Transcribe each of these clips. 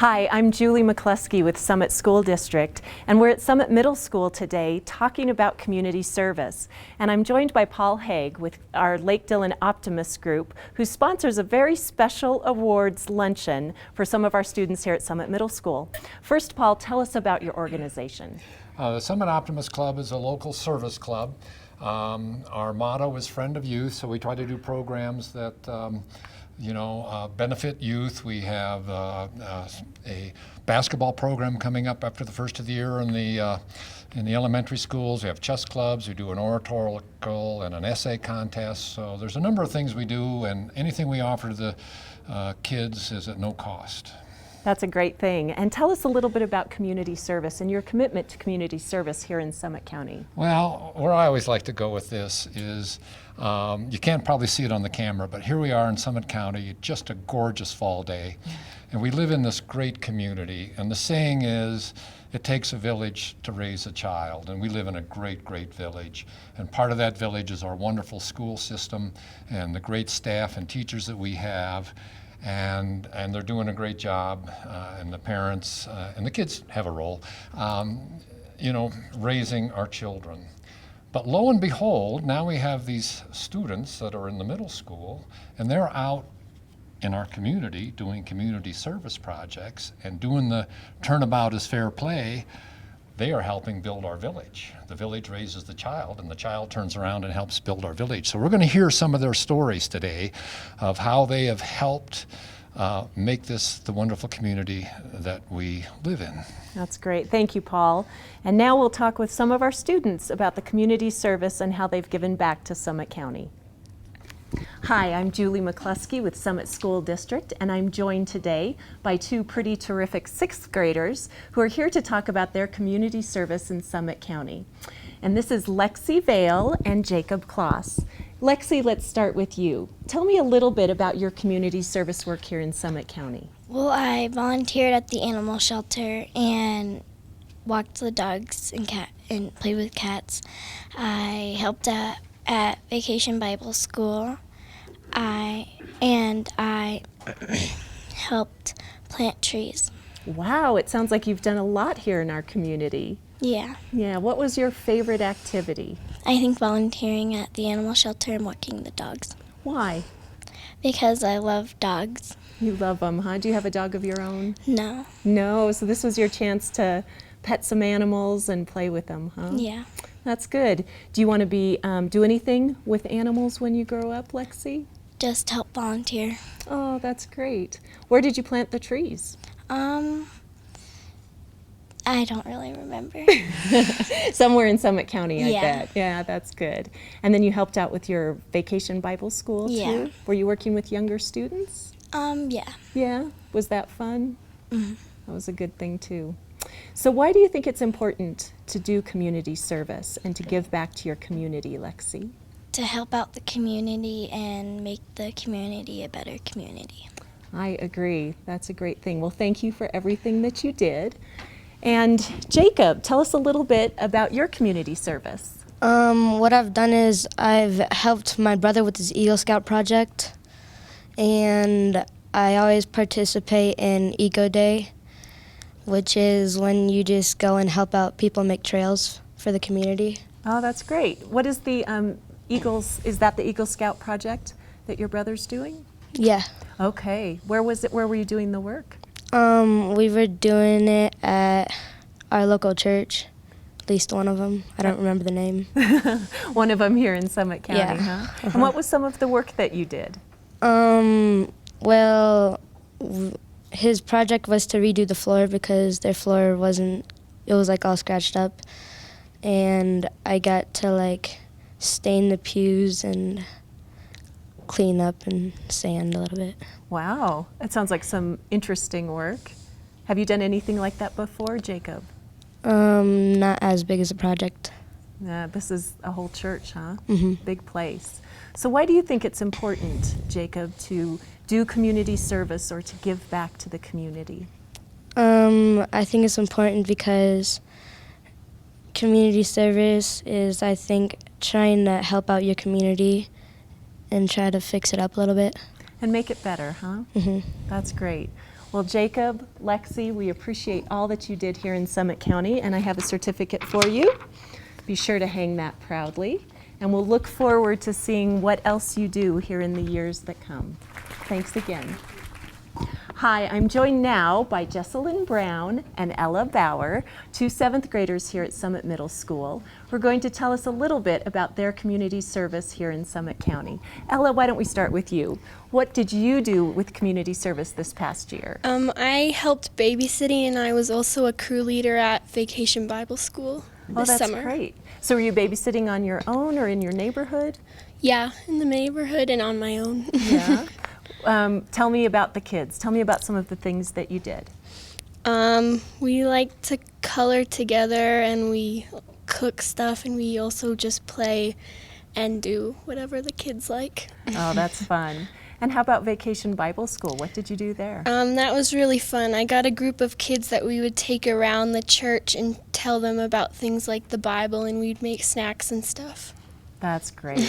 Hi, I'm Julie McCluskey with Summit School District, and we're at Summit Middle School today talking about community service. And I'm joined by Paul Haig with our Lake Dillon Optimists group, who sponsors a very special awards luncheon for some of our students here at Summit Middle School. First, Paul, tell us about your organization. The Summit Optimist Club is a local service club. Our motto is Friend of Youth, so we try to do programs that benefit youth. We have a basketball program coming up after the first of the year in the elementary schools. We have chess clubs. We do an oratorical and an essay contest. So there's a number of things we do, and anything we offer to the kids is at no cost. That's a great thing. And tell us a little bit about community service and your commitment to community service here in Summit County. Well, where I always like to go with this is, you can't probably see it on the camera, but here we are in Summit County, just a gorgeous fall day. And we live in this great community. And the saying is, it takes a village to raise a child. And we live in a great, great village. And part of that village is our wonderful school system and the great staff and teachers that we have. And they're doing a great job, and the parents and the kids have a role, raising our children. But lo and behold, now we have these students that are in the middle school, and they're out in our community doing community service projects and doing the turnabout is fair play. They are helping build our village. The village raises the child, and the child turns around and helps build our village. So we're going to hear some of their stories today of how they have helped make this the wonderful community that we live in. That's great. Thank you, Paul. And now we'll talk with some of our students about the community service and how they've given back to Summit County. Hi, I'm Julie McCluskey with Summit School District, and I'm joined today by two pretty terrific sixth graders who are here to talk about their community service in Summit County. And this is Lexi Vale and Jacob Kloss. Lexi, let's start with you. Tell me a little bit about your community service work here in Summit County. Well, I volunteered at the animal shelter and walked the dogs and played with cats. I helped out at Vacation Bible School. I helped plant trees. Wow, it sounds like you've done a lot here in our community. Yeah. Yeah, what was your favorite activity? I think volunteering at the animal shelter and walking the dogs. Why? Because I love dogs. You love them, huh? Do you have a dog of your own? No. No, so this was your chance to pet some animals and play with them, huh? Yeah. That's good. Do you want to do anything with animals when you grow up, Lexi? Just help volunteer. Oh, that's great. Where did you plant the trees? I don't really remember. Somewhere in Summit County, I Yeah. bet. Yeah, that's good. And then you helped out with your Vacation Bible School, too? Yeah. Were you working with younger students? Yeah. Yeah? Was that fun? Mhm. That was a good thing, too. So why do you think it's important to do community service and to give back to your community, Lexi? To help out the community and make the community a better community. I agree. That's a great thing. Well, thank you for everything that you did. And Jacob, tell us a little bit about your community service. What I've done is I've helped my brother with his Eagle Scout project, and I always participate in Eco Day, which is when you just go and help out people make trails for the community. Oh, that's great. What is the is that the Eagle Scout project that your brother's doing? Yeah. Okay. Where was it? Where were you doing the work? We were doing it at our local church, at least one of them. I don't remember the name. One of them here in Summit County, Yeah. huh? And what was some of the work that you did? His project was to redo the floor because their floor it was like all scratched up. And I got to stain the pews and clean up and sand a little bit. Wow, that sounds like some interesting work. Have you done anything like that before, Jacob? Not as big as a project. This is a whole church, huh? Mm-hmm. Big place. So why do you think it's important, Jacob, to do community service or to give back to the community? I think it's important because community service is, I think, trying to help out your community and try to fix it up a little bit. And make it better, huh? Mm-hmm. That's great. Well, Jacob, Lexi, we appreciate all that you did here in Summit County, and I have a certificate for you. Be sure to hang that proudly, and we'll look forward to seeing what else you do here in the years that come. Thanks again. Hi, I'm joined now by Jesselyn Brown and Ella Bauer, two 7th graders here at Summit Middle School, who are going to tell us a little bit about their community service here in Summit County. Ella, why don't we start with you? What did you do with community service this past year? I helped babysitting, and I was also a crew leader at Vacation Bible School this that's summer. Great. So were you babysitting on your own or in your neighborhood? Yeah, in the neighborhood and on my own. Yeah. Tell me about the kids. Tell me about some of the things that you did. We like to color together, and we cook stuff, and we also just play and do whatever the kids like. Oh, that's fun. And how about Vacation Bible School? What did you do there? That was really fun. I got a group of kids that we would take around the church and tell them about things like the Bible, and we'd make snacks and stuff. That's great.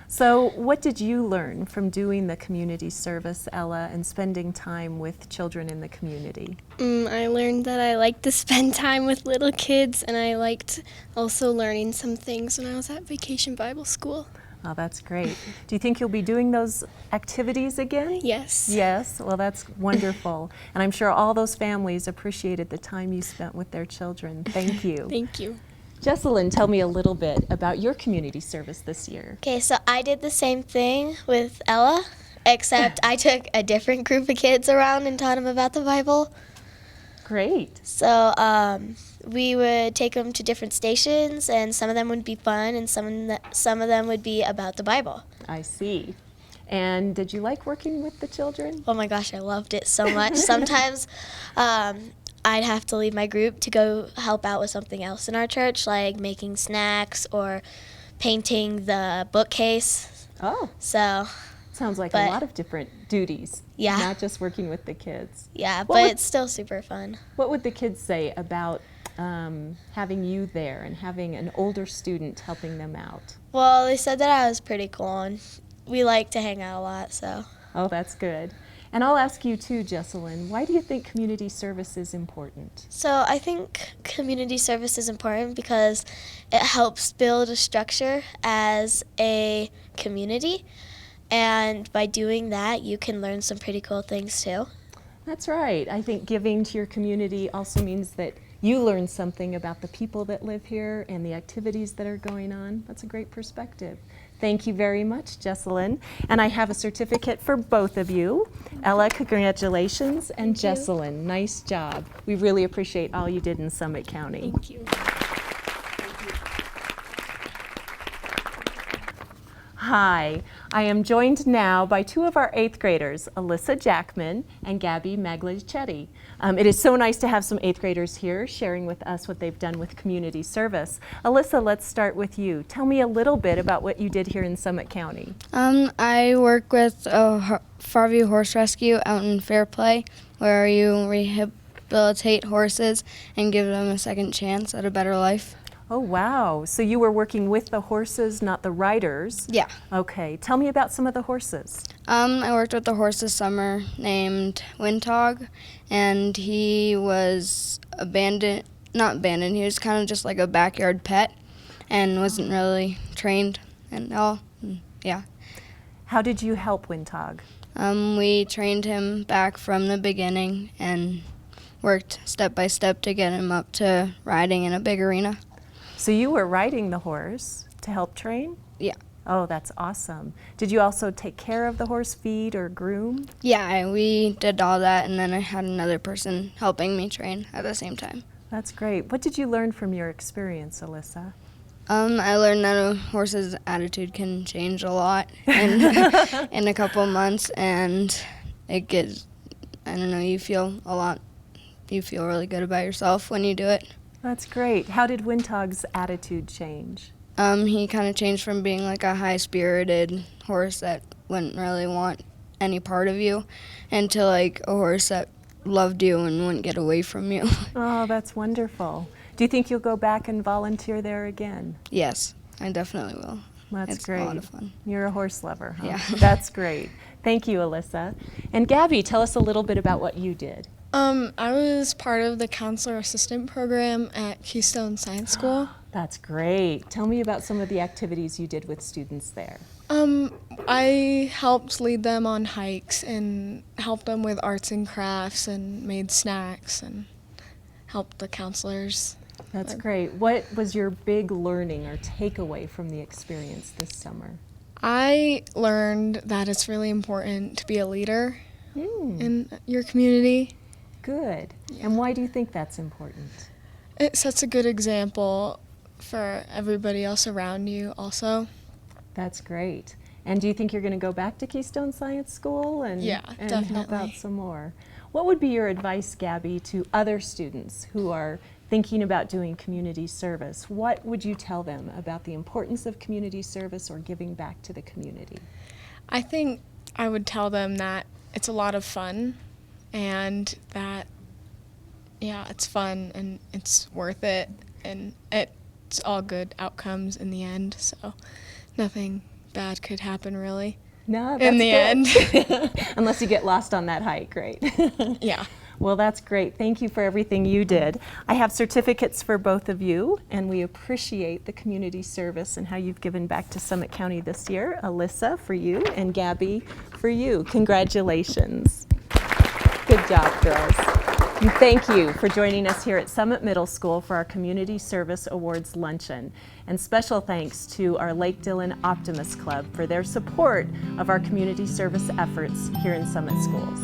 So what did you learn from doing the community service, Ella, and spending time with children in the community? I learned that I like to spend time with little kids, and I liked also learning some things when I was at Vacation Bible School. Oh, that's great. Do you think you'll be doing those activities again? Yes. Yes, well, that's wonderful. And I'm sure all those families appreciated the time you spent with their children. Thank you. Thank you. Jesselyn, tell me a little bit about your community service this year. Okay, so I did the same thing with Ella, except I took a different group of kids around and taught them about the Bible. Great. So we would take them to different stations, and some of them would be fun, and some of them would be about the Bible. I see. And did you like working with the children? Oh my gosh, I loved it so much. Sometimes I'd have to leave my group to go help out with something else in our church, like making snacks or painting the bookcase. Oh, So, sounds like But- a lot of different duties. Yeah. Not just working with the kids. yeah, What but would- it's still super fun. What would the kids say about having you there and having an older student helping them out? Well, they said that I was pretty cool, and we like to hang out a lot, so. Oh, that's good. And I'll ask you too, Jesselyn, why do you think community service is important? So I think community service is important because it helps build a structure as a community, and by doing that, you can learn some pretty cool things too. That's right. I think giving to your community also means that you learn something about the people that live here and the activities that are going on. That's a great perspective. Thank you very much, Jesselyn. And I have a certificate for both of you. Ella, congratulations, and Jesselyn, nice job. We really appreciate all you did in Summit County. Thank you. Hi, I am joined now by two of our 8th graders, Alyssa Jackman and Gabby Maglicetti. It is so nice to have some 8th graders here sharing with us what they've done with community service. Alyssa, let's start with you. Tell me a little bit about what you did here in Summit County. I work with Farview Horse Rescue out in Fairplay, where you rehabilitate horses and give them a second chance at a better life. Oh, wow. So you were working with the horses, not the riders? Yeah. Okay. Tell me about some of the horses. I worked with a horse this summer named Windhog, and he was not abandoned, he was kind of just like a backyard pet and wasn't really trained and all. Yeah. How did you help Windhog? We trained him back from the beginning and worked step by step to get him up to riding in a big arena. So you were riding the horse to help train? Yeah. Oh, that's awesome. Did you also take care of the horse, feed or groom? Yeah, we did all that, and then I had another person helping me train at the same time. That's great. What did you learn from your experience, Alyssa? I learned that a horse's attitude can change a lot in, in a couple months, and it gets, you feel really good about yourself when you do it. That's great. How did Windhog's attitude change? He kind of changed from being like a high-spirited horse that wouldn't really want any part of you into like a horse that loved you and wouldn't get away from you. Oh, that's wonderful. Do you think you'll go back and volunteer there again? Yes, I definitely will. That's It's great. a lot of fun. You're a horse lover, huh? Yeah. That's great. Thank you, Alyssa. And Gabby, tell us a little bit about what you did. I was part of the counselor assistant program at Keystone Science School. That's great. Tell me about some of the activities you did with students there. I helped lead them on hikes and helped them with arts and crafts and made snacks and helped the counselors. That's great. What was your big learning or takeaway from the experience this summer? I learned that it's really important to be a leader in your community. Good. And why do you think that's important? It sets a good example for everybody else around you also. That's great. And do you think you're going to go back to Keystone Science School and help out definitely. some more? What would be your advice, Gabby, to other students who are thinking about doing community service? What would you tell them about the importance of community service or giving back to the community? I think I would tell them that it's a lot of fun and that, it's fun and it's worth it and it's all good outcomes in the end, so nothing bad could happen really. No, in the end. Unless you get lost on that hike, right? Yeah. Well, that's great. Thank you for everything you did. I have certificates for both of you, and we appreciate the community service and how you've given back to Summit County this year. Alyssa, for you, and Gabby, for you. Congratulations. Good job, girls. And thank you for joining us here at Summit Middle School for our Community Service Awards Luncheon. And special thanks to our Lake Dillon Optimists Club for their support of our community service efforts here in Summit Schools.